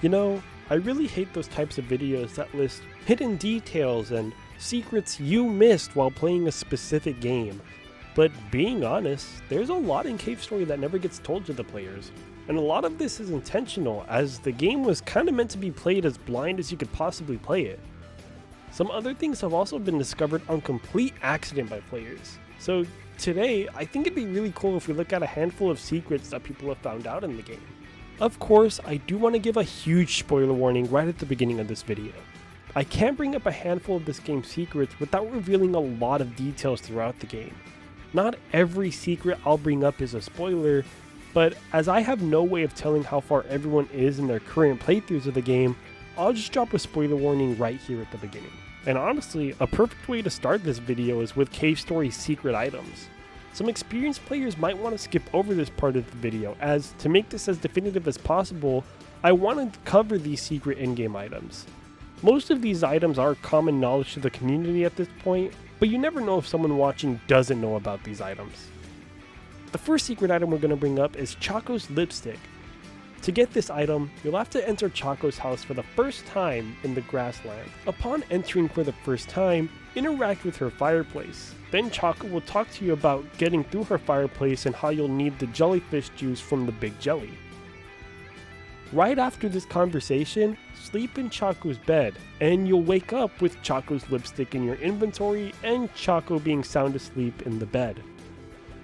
You know, I really hate those types of videos that list hidden details and secrets you missed while playing a specific game. But being honest, there's a lot in Cave Story that never gets told to the players. And a lot of this is intentional, as the game was kinda meant to be played as blind as you could possibly play it. Some other things have also been discovered on complete accident by players. So today, I think it'd be really cool if we look at a handful of secrets that people have found out in the game. Of course, I do want to give a huge spoiler warning right at the beginning of this video. I can't bring up a handful of this game's secrets without revealing a lot of details throughout the game. Not every secret I'll bring up is a spoiler, but as I have no way of telling how far everyone is in their current playthroughs of the game, I'll just drop a spoiler warning right here at the beginning. And honestly, a perfect way to start this video is with Cave Story's secret items. Some experienced players might want to skip over this part of the video, as to make this as definitive as possible, I wanted to cover these secret in-game items. Most of these items are common knowledge to the community at this point, but you never know if someone watching doesn't know about these items. The first secret item we're going to bring up is Choco's lipstick. To get this item, you'll have to enter Choco's house for the first time in the grassland. Upon entering for the first time, interact with her fireplace. Then Choco will talk to you about getting through her fireplace and how you'll need the jellyfish juice from the big jelly. Right after this conversation, sleep in Choco's bed, and you'll wake up with Choco's lipstick in your inventory and Choco being sound asleep in the bed.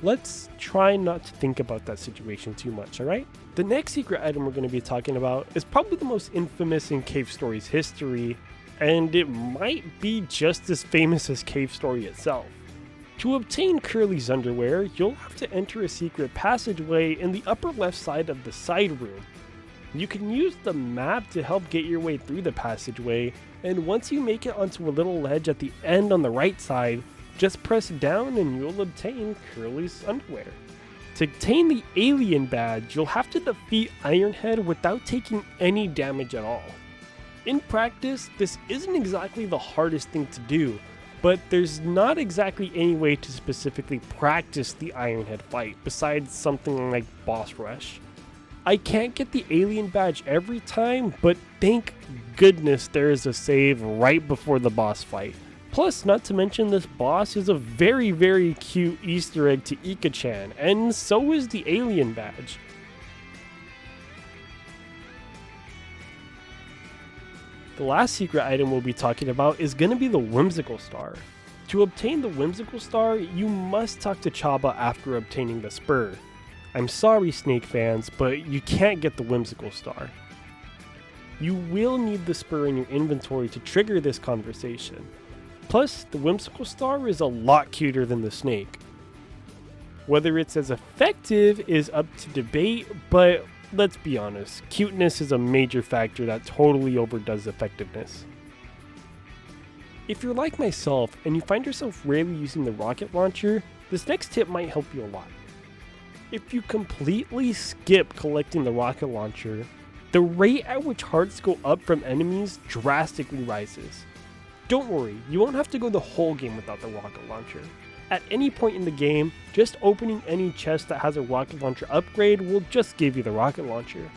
Let's try not to think about that situation too much, alright? The next secret item we're going to be talking about is probably the most infamous in Cave Story's history, and it might be just as famous as Cave Story itself. To obtain Curly's underwear, you'll have to enter a secret passageway in the upper left side of the side room. You can use the map to help get your way through the passageway, and once you make it onto a little ledge at the end on the right side, just press down and you'll obtain Curly's underwear. To obtain the alien badge, you'll have to defeat Ironhead without taking any damage at all. In practice, this isn't exactly the hardest thing to do, but there's not exactly any way to specifically practice the Ironhead fight besides something like boss rush. I can't get the alien badge every time, but thank goodness there is a save right before the boss fight. Plus, not to mention, this boss is a very cute Easter egg to Ika-chan, and so is the alien badge. The last secret item we'll be talking about is going to be the Whimsical Star. To obtain the Whimsical Star, you must talk to Chaba after obtaining the spur. I'm sorry, Snake fans, but you can't get the Whimsical Star. You will need the spur in your inventory to trigger this conversation. Plus, the Whimsical Star is a lot cuter than the snake. Whether it's as effective is up to debate, but let's be honest, cuteness is a major factor that totally overdoes effectiveness. If you're like myself and you find yourself rarely using the rocket launcher, this next tip might help you a lot. If you completely skip collecting the rocket launcher, the rate at which hearts go up from enemies drastically rises. Don't worry, you won't have to go the whole game without the rocket launcher. At any point in the game, just opening any chest that has a rocket launcher upgrade will just give you the rocket launcher.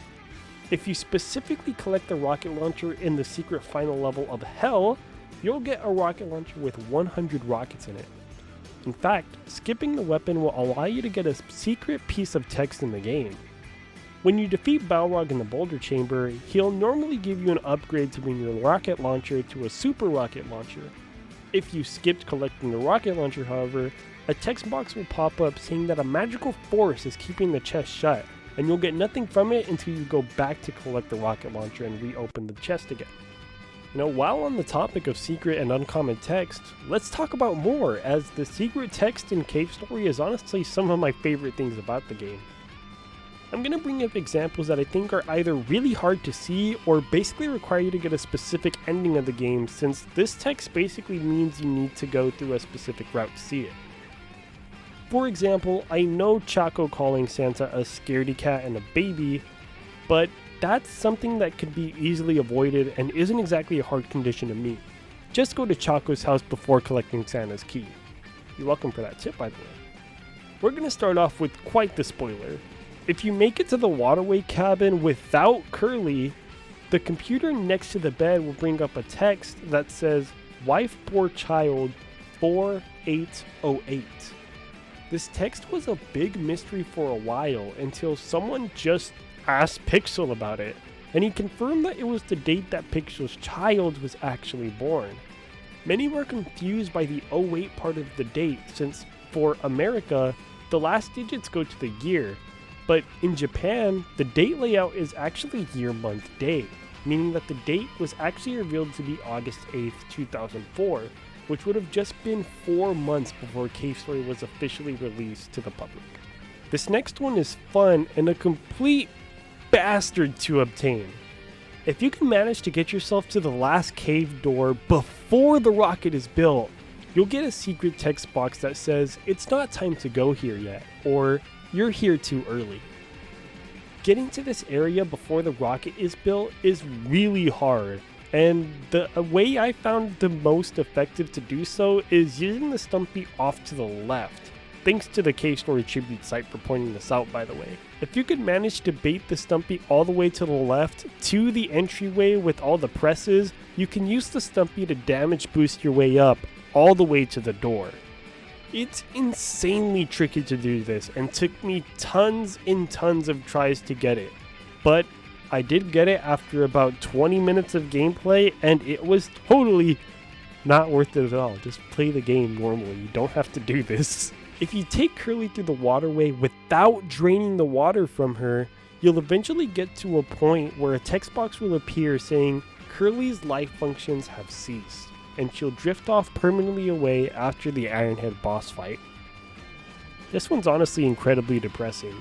If you specifically collect the rocket launcher in the secret final level of Hell, you'll get a rocket launcher with 100 rockets in it. In fact, skipping the weapon will allow you to get a secret piece of text in the game. When you defeat Balrog in the Boulder Chamber, he'll normally give you an upgrade to bring your rocket launcher to a super rocket launcher. If you skipped collecting the rocket launcher, however, a text box will pop up saying that a magical force is keeping the chest shut, and you'll get nothing from it until you go back to collect the rocket launcher and reopen the chest again. You know, while on the topic of secret and uncommon text, let's talk about more, as the secret text in Cave Story is honestly some of my favorite things about the game. I'm going to bring up examples that I think are either really hard to see or basically require you to get a specific ending of the game, since this text basically means you need to go through a specific route to see it. For example, I know Choco calling Santa a scaredy cat and a baby, but that's something that could be easily avoided and isn't exactly a hard condition to meet. Just go to Choco's house before collecting Santa's key. You're welcome for that tip, by the way. We're going to start off with quite the spoiler. If you make it to the waterway cabin without Curly, The computer next to the bed will bring up a text that says, "Wife bore child 4808. This text was a big mystery for a while until someone just asked Pixel about it, and he confirmed that it was the date that Pixel's child was actually born. Many were confused by the 08 part of the date, since for America, the last digits go to the year, but in Japan, the date layout is actually year, month, day, meaning that the date was actually revealed to be August 8th, 2004, which would have just been 4 months before Cave Story was officially released to the public. This next one is fun and a complete bastard to obtain. If you can manage to get yourself to the last cave door before the rocket is built, you'll get a secret text box that says, "It's not time to go here yet," or "You're here too early." Getting to this area before the rocket is built is really hard, and the way I found the most effective to do so is using the Stumpy off to the left. Thanks to the Cave Story tribute site for pointing this out, by the way. If you could manage to bait the Stumpy all the way to the left to the entryway with all the presses, you can use the Stumpy to damage boost your way up all the way to the door. It's insanely tricky to do this and took me tons and tons of tries to get it, but I did get it after about 20 minutes of gameplay, and it was totally not worth it at all. Just play the game normally, you don't have to do this. If you take Curly through the waterway without draining the water from her, you'll eventually get to a point where a text box will appear saying Curly's life functions have ceased, and she'll drift off permanently away after the Ironhead boss fight. This one's honestly incredibly depressing,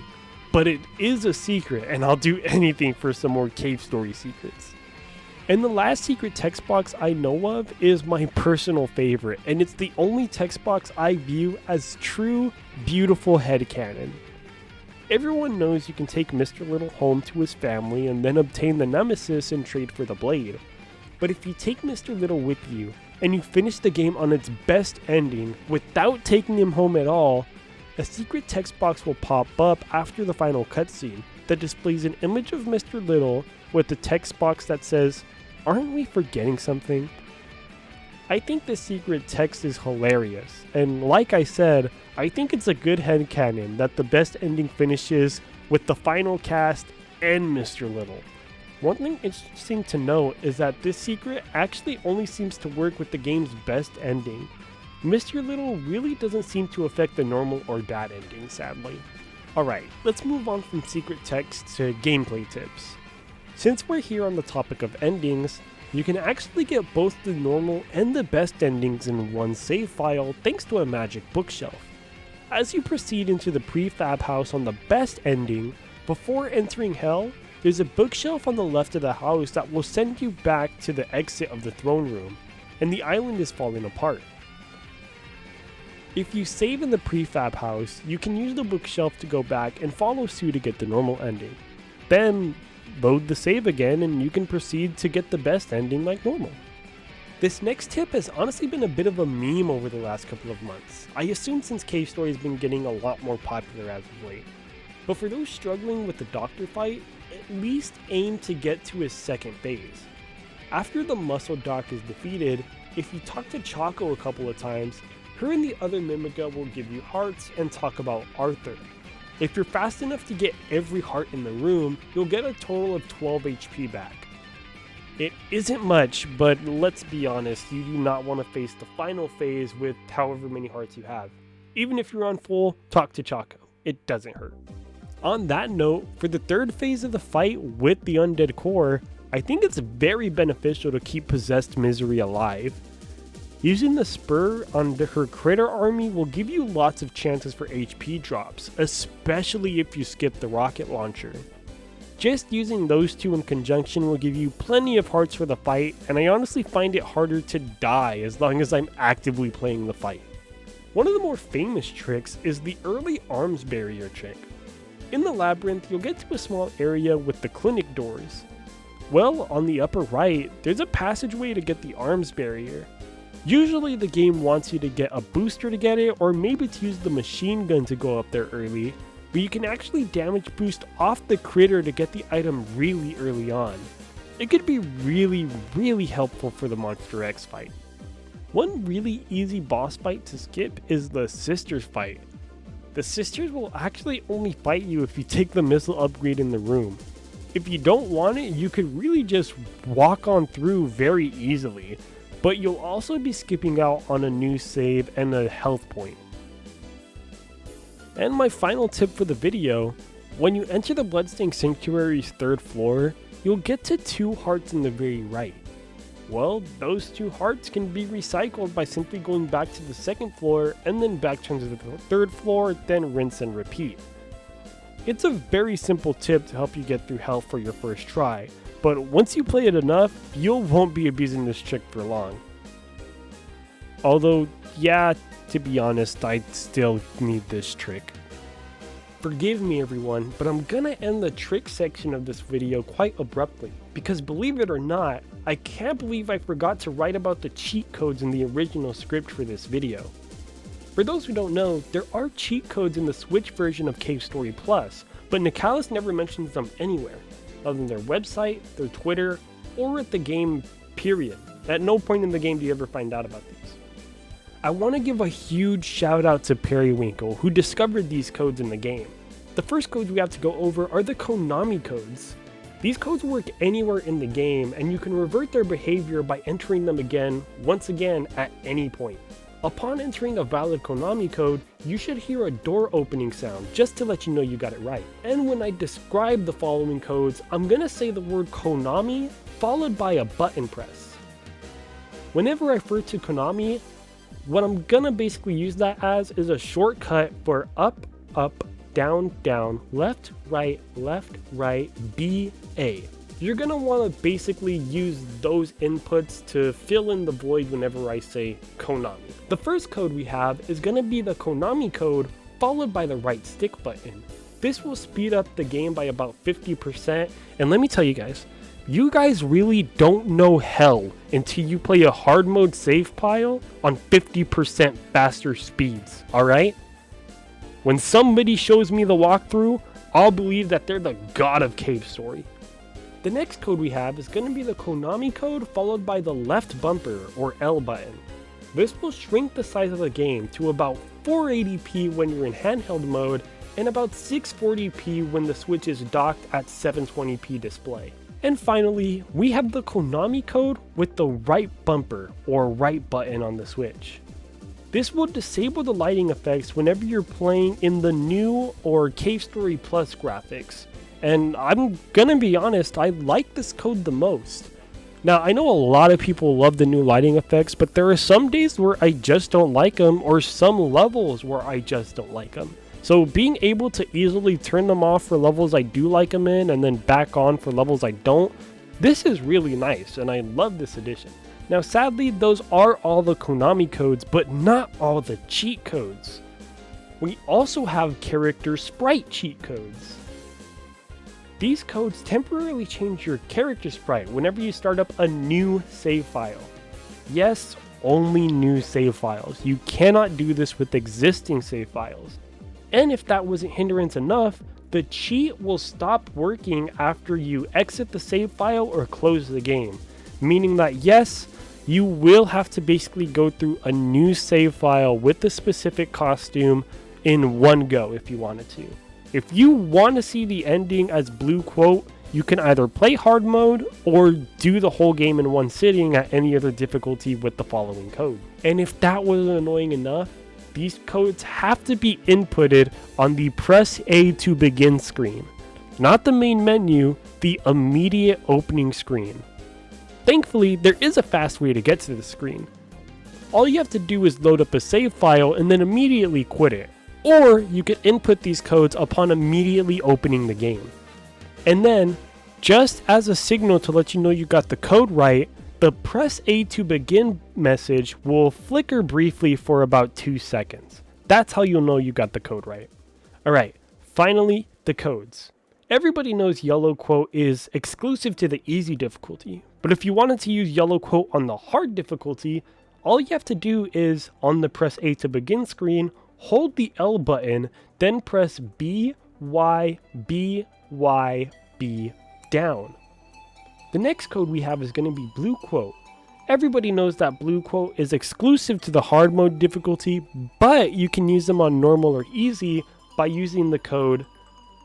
but it is a secret, and I'll do anything for some more Cave Story secrets. And the last secret text box I know of is my personal favorite, and it's the only text box I view as true, beautiful headcanon. Everyone knows you can take Mr. Little home to his family and then obtain the Nemesis and trade for the blade. But if you take Mr. Little with you, and you finish the game on its best ending without taking him home at all, a secret text box will pop up after the final cutscene that displays an image of Mr. Little with the text box that says, "Aren't we forgetting something?" I think this secret text is hilarious, and like I said, I think it's a good headcanon that the best ending finishes with the final cast and Mr. Little. One thing interesting to note is that this secret actually only seems to work with the game's best ending. Mr. Little really doesn't seem to affect the normal or bad ending, sadly. Alright, let's move on from secret text to gameplay tips. Since we're here on the topic of endings, you can actually get both the normal and the best endings in one save file thanks to a magic bookshelf. As you proceed into the prefab house on the best ending, before entering Hell, there's a bookshelf on the left of the house that will send you back to the exit of the throne room, and the island is falling apart. If you save in the prefab house, you can use the bookshelf to go back and follow suit to get the normal ending. Then, load the save again and you can proceed to get the best ending like normal. This next tip has honestly been a bit of a meme over the last couple of months. I assume since Cave Story has been getting a lot more popular as of late. But for those struggling with the doctor fight, at least aim to get to his second phase. After the muscle doc is defeated, if you talk to Choco a couple of times, her and the other Mimiga will give you hearts and talk about Arthur. If you're fast enough to get every heart in the room, you'll get a total of 12 HP back. It isn't much, but let's be honest, you do not want to face the final phase with however many hearts you have. Even if you're on full, talk to Choco. It doesn't hurt. On that note, for the third phase of the fight with the undead core, I think it's very beneficial to keep possessed Misery alive. Using the spur on her critter army will give you lots of chances for HP drops, especially if you skip the rocket launcher. Just using those two in conjunction will give you plenty of hearts for the fight, and I honestly find it harder to die as long as I'm actively playing the fight. One of the more famous tricks is the early arms barrier trick. In the labyrinth, you'll get to a small area with the clinic doors. Well, on the upper right, there's a passageway to get the arms barrier. Usually the game wants you to get a booster to get it, or maybe to use the machine gun to go up there early, but you can actually damage boost off the critter to get the item really early on. it could be really helpful for the Monster X fight. One really easy boss fight to skip is the Sisters fight. The Sisters will actually only fight you if you take the missile upgrade in the room. If you don't want it, you could really just walk on through very easily, but you'll also be skipping out on a new save and a health point. And my final tip for the video, when you enter the Bloodstained Sanctuary's 3rd floor, you'll get to 2 hearts in the very right. Well, those 2 hearts can be recycled by simply going back to the 2nd floor and then back to the 3rd floor, then rinse and repeat. It's a very simple tip to help you get through hell for your first try, but once you play it enough, you won't be abusing this trick for long. Although, yeah, to be honest, I still need this trick. Forgive me everyone, but I'm gonna end the trick section of this video quite abruptly, because believe it or not, I can't believe I forgot to write about the cheat codes in the original script for this video. For those who don't know, there are cheat codes in the Switch version of Cave Story Plus, but Nicalis never mentions them anywhere, other than their website, their Twitter, or at the game period. At no point in the game do you ever find out about these. I want to give a huge shout out to Periwinkle, who discovered these codes in the game. The first codes we have to go over are the Konami codes. These codes work anywhere in the game, and you can revert their behavior by entering them again, once again, at any point. Upon entering a valid Konami code, you should hear a door opening sound just to let you know you got it right. And when I describe the following codes, I'm gonna say the word Konami followed by a button press. Whenever I refer to Konami, what I'm gonna basically use that as is a shortcut for up, down, down, left, right, B, A. You're gonna wanna basically use those inputs to fill in the void whenever I say Konami. The first code we have is gonna be the Konami code followed by the right stick button. This will speed up the game by about 50%, and let me tell you guys really don't know hell until you play a hard mode save file on 50% faster speeds, alright? When somebody shows me the walkthrough, I'll believe that they're the god of Cave Story. The next code we have is going to be the Konami code followed by the left bumper or L button. This will shrink the size of the game to about 480p when you're in handheld mode and about 640p when the Switch is docked at 720p display. And finally, we have the Konami code with the right bumper or right button on the Switch. This will disable the lighting effects whenever you're playing in the new or Cave Story Plus graphics. And I'm gonna be honest, I like this code the most. Now, I know a lot of people love the new lighting effects, but there are some days where I just don't like them, or some levels where I just don't like them. So being able to easily turn them off for levels I do like them in, and then back on for levels I don't, this is really nice, and I love this addition. Now sadly, those are all the Konami codes, but not all the cheat codes. We also have character sprite cheat codes. These codes temporarily change your character sprite whenever you start up a new save file. Yes, only new save files. You cannot do this with existing save files. And if that wasn't hindrance enough, the cheat will stop working after you exit the save file or close the game. Meaning that yes, you will have to basically go through a new save file with the specific costume in one go if you wanted to. If you want to see the ending as blue quote, you can either play hard mode or do the whole game in one sitting at any other difficulty with the following code. And if that wasn't annoying enough, these codes have to be inputted on the press A to begin screen. Not the main menu, the immediate opening screen. Thankfully, there is a fast way to get to the screen. All you have to do is load up a save file and then immediately quit it. Or you can input these codes upon immediately opening the game. And then, just as a signal to let you know you got the code right, the press A to begin message will flicker briefly for about 2 seconds. That's how you'll know you got the code right. Alright, finally, the codes. Everybody knows yellow quote is exclusive to the easy difficulty, but if you wanted to use yellow quote on the hard difficulty, all you have to do is, on the press A to begin screen, hold the L button, then press B, Y, B, Y, B down. The next code we have is going to be blue quote. Everybody knows that blue quote is exclusive to the hard mode difficulty, but you can use them on normal or easy by using the code,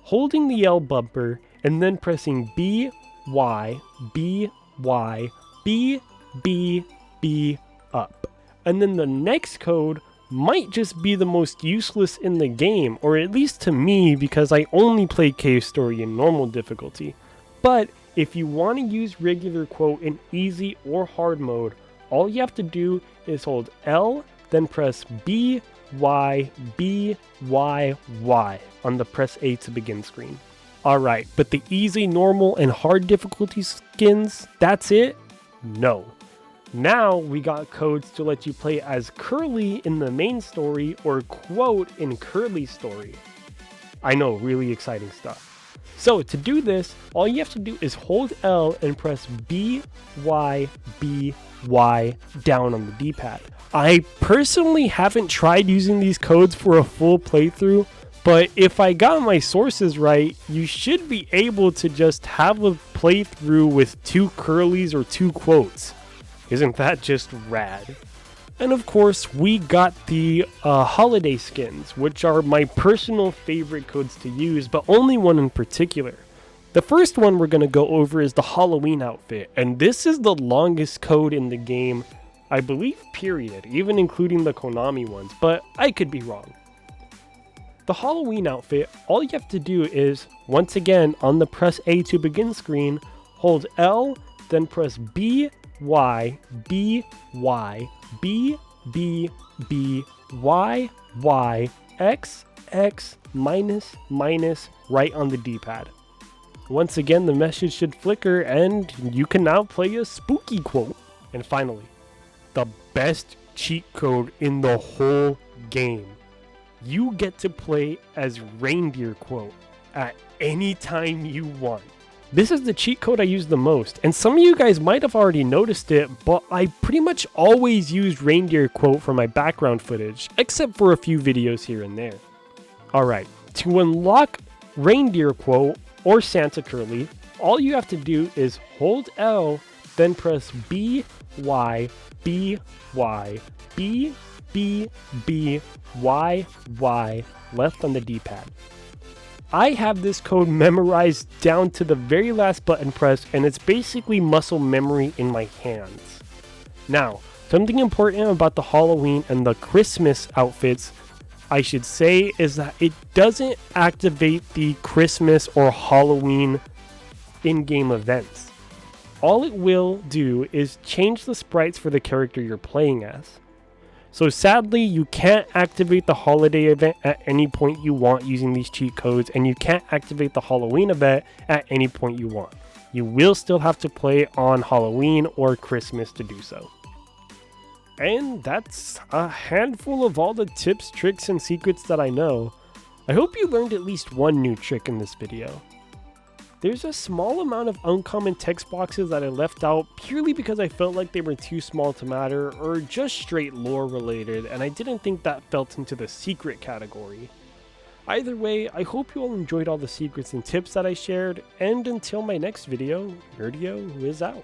holding the L bumper, and then pressing B, Y, B, Y, B, B, B, up. And then the next code might just be the most useless in the game, or at least to me, because I only play Cave Story in normal difficulty. But if you want to use regular quote in easy or hard mode, all you have to do is hold L, then press B, Y, B, Y, Y on the press A to begin screen. Alright, but the easy, normal, and hard difficulty skins, that's it? No. Now we got codes to let you play as Curly in the main story or quote in Curly's story. I know, really exciting stuff. So to do this, all you have to do is hold L and press B, Y, B, Y down on the D-pad. I personally haven't tried using these codes for a full playthrough, but if I got my sources right, you should be able to just have a playthrough with 2 Curlies or 2 quotes. Isn't that just rad? And of course, we got the holiday skins, which are my personal favorite codes to use, but only one in particular. The first one we're going to go over is the Halloween outfit, and this is the longest code in the game, I believe, period, even including the Konami ones, but I could be wrong. The Halloween outfit, all you have to do is, once again, on the press A to begin screen, hold L, then press B, Y, B, Y, B, B, B, Y, Y, X, X, minus, minus, right on the D-pad. Once again, the message should flicker and you can now play a spooky quote. And finally, the best cheat code in the whole game. You get to play as Reindeer quote at any time you want. This is the cheat code I use the most, and some of you guys might have already noticed it, but I pretty much always use Reindeer quote for my background footage, except for a few videos here and there. Alright, to unlock Reindeer quote or Santa Curly, all you have to do is hold L, then press B, Y, B, Y, B, B, B, Y, Y, left on the D-pad. I have this code memorized down to the very last button press, and it's basically muscle memory in my hands. Now, something important about the Halloween and the Christmas outfits, I should say, is that it doesn't activate the Christmas or Halloween in-game events. All it will do is change the sprites for the character you're playing as. So sadly, you can't activate the holiday event at any point you want using these cheat codes, and you can't activate the Halloween event at any point you want. You will still have to play on Halloween or Christmas to do so. And that's a handful of all the tips, tricks, and secrets that I know. I hope you learned at least one new trick in this video. There's a small amount of uncommon text boxes that I left out purely because I felt like they were too small to matter or just straight lore related, and I didn't think that felt into the secret category. Either way, I hope you all enjoyed all the secrets and tips that I shared, and until my next video, Nerdieo is out.